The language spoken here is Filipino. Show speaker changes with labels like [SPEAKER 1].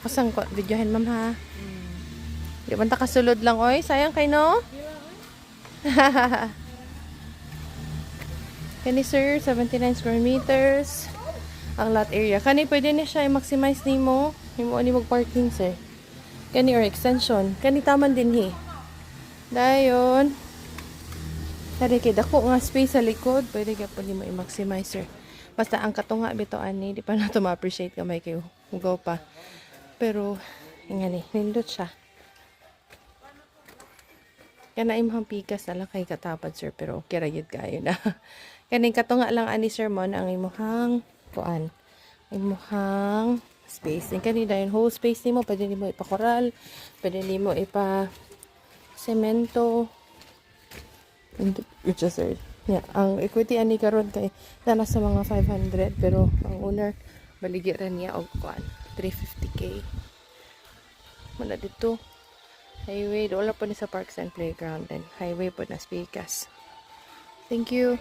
[SPEAKER 1] Kusang videohin ma'am ha. Di man ta kasulod lang oy, sayang kay no. Kani sir, 79 square meters. Ang lot area. Kani pwede ni siya i-maximize nimo. Himo ani mag parking sir. Kani or extension. Kani taman din hi. Dayon. Dari kay dako nga space sa likod, pwede ka pwede mo i-maximize sir. Basta ang katunga bito ani, di pa na to ma-appreciate kamay kayo. Hugaw pa. Pero ingani, nindot siya. Kana imong pikas na lang kay katapad sir, pero okay ra gyud kayo na. Kaning katunga lang ani sir mo ang imong kuan. Imong space. Kani dayon whole space nimo pwede nimo ipa-coral, pwede nimo ipa semento. Which is sir. Yeah, ang equity ani karon kay nasa mga 500 pero ang owner baligya ra niya og kuan 350k. Muna dito highway, wala po ni sa parks and playground, then highway po na speakers. Thank you.